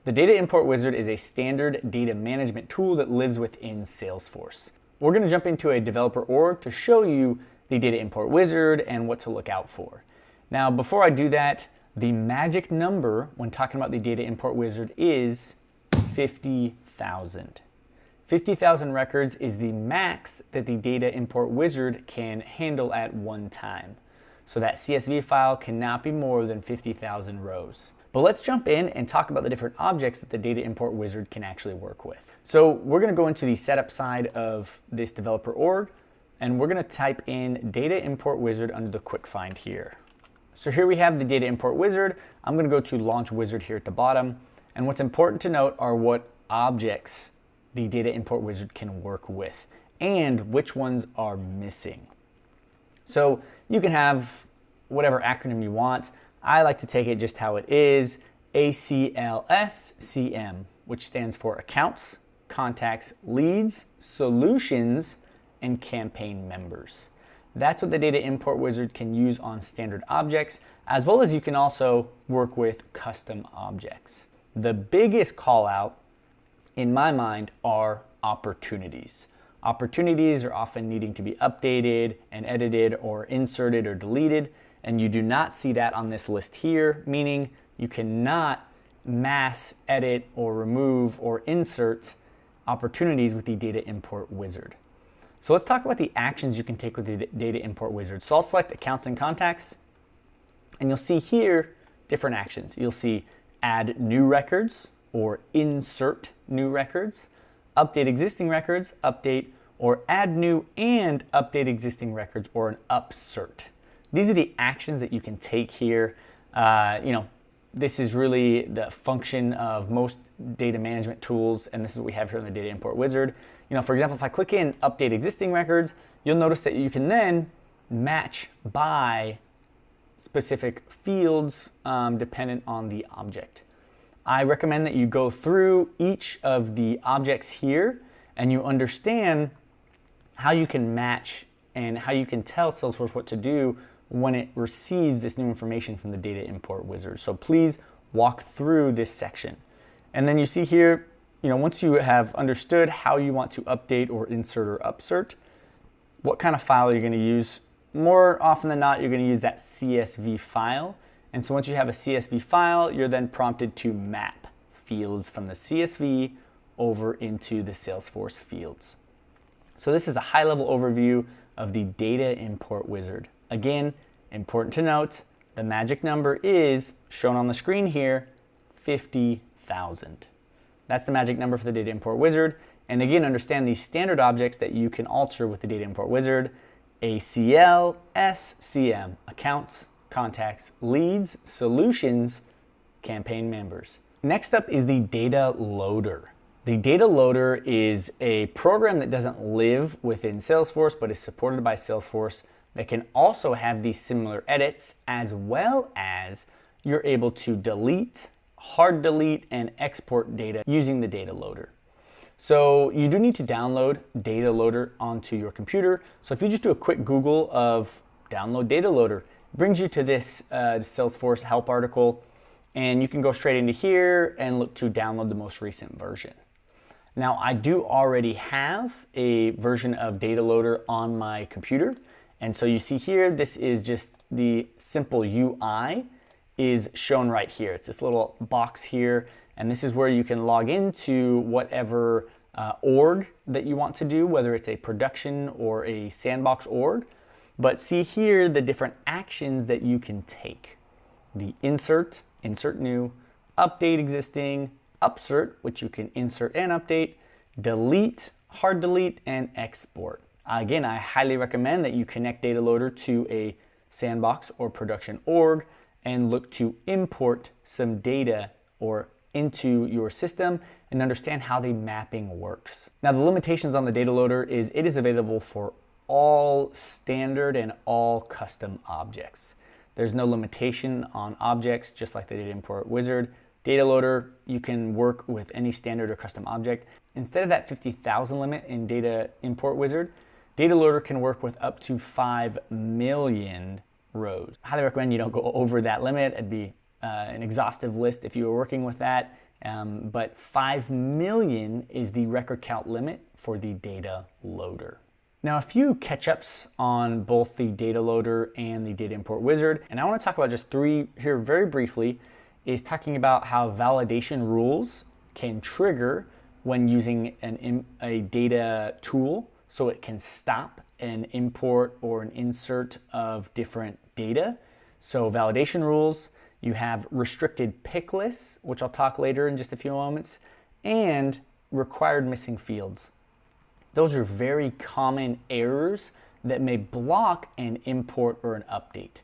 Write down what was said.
The Data Import Wizard is a standard data management tool that lives within Salesforce. We're going to jump into a developer org to show you the Data Import Wizard and what to look out for. Now, before I do that, the magic number when talking about the Data Import Wizard is 50,000. 50,000 records is the max that the Data Import Wizard can handle at one time. So that CSV file cannot be more than 50,000 rows. But let's jump in and talk about the different objects that the Data Import Wizard can actually work with. So we're going to go into the setup side of this developer org, and we're going to type in Data Import Wizard under the quick find here. So here we have the Data Import Wizard. I'm going to go to Launch Wizard here at the bottom. And what's important to note are what objects the Data Import Wizard can work with and which ones are missing. So you can have whatever acronym you want. I like to take it just how it is, ACLSCM, which stands for Accounts, Contacts, Leads, Solutions, and Campaign Members. That's what the Data Import Wizard can use on standard objects, as well as you can also work with custom objects. The biggest call out, in my mind, are opportunities. Opportunities are often needing to be updated and edited or inserted or deleted, and you do not see that on this list here, meaning you cannot mass edit or remove or insert opportunities with the Data Import Wizard. So let's talk about the actions you can take with the Data Import Wizard. So I'll select Accounts and Contacts, and you'll see here different actions. You'll see Add New Records or Insert New Records, Update Existing Records, Update, or Add New and Update Existing Records, or an Upsert. These are the actions that you can take here. This is really the function of most data management tools, and this is what we have here in the Data Import Wizard. For example, if I click in Update Existing Records, you'll notice that you can then match by specific fields dependent on the object. I recommend that you go through each of the objects here and you understand how you can match and how you can tell Salesforce what to do when it receives this new information from the Data Import Wizard. So please walk through this section. And then you see here, once you have understood how you want to update or insert or upsert, what kind of file are you going to use? More often than not, you're going to use that CSV file. And so once you have a CSV file, you're then prompted to map fields from the CSV over into the Salesforce fields. So this is a high-level overview of the Data Import Wizard. Again, important to note, the magic number is shown on the screen here, 50,000. That's the magic number for the Data Import Wizard. And again, understand these standard objects that you can alter with the Data Import Wizard: ACL, SCM, Accounts, Contacts, Leads, Solutions, Campaign Members. Next up is the Data Loader. The Data Loader is a program that doesn't live within Salesforce, but is supported by Salesforce, that can also have these similar edits, as well as you're able to delete, hard delete, and export data using the Data Loader. So you do need to download Data Loader onto your computer. So if you just do a quick Google of download Data Loader, it brings you to this Salesforce help article, and you can go straight into here and look to download the most recent version. Now, I do already have a version of Data Loader on my computer. And so you see here, this is just the simple UI is shown right here. It's this little box here, and this is where you can log into whatever org that you want to do, whether it's a production or a sandbox org. But see here the different actions that you can take. The insert, insert new, update existing, upsert, which you can insert and update, delete, hard delete, and export. Again, I highly recommend that you connect Data Loader to a sandbox or production org and look to import some data or into your system and understand how the mapping works. Now, the limitations on the Data Loader is it is available for all standard and all custom objects. There's no limitation on objects, just like the Data Import Wizard. Data Loader, you can work with any standard or custom object. Instead of that 50,000 limit in Data Import Wizard, Data Loader can work with up to 5 million rows. I highly recommend you don't go over that limit. It'd be an exhaustive list if you were working with that, but 5 million is the record count limit for the data loader. Now, a few catch-ups on both the data loader and the data import wizard, and I want to talk about just three here very briefly, is talking about how validation rules can trigger when using a data tool, so it can stop an import or an insert of different data. So validation rules, you have restricted pick lists, which I'll talk later in just a few moments, and required missing fields. Those are very common errors that may block an import or an update.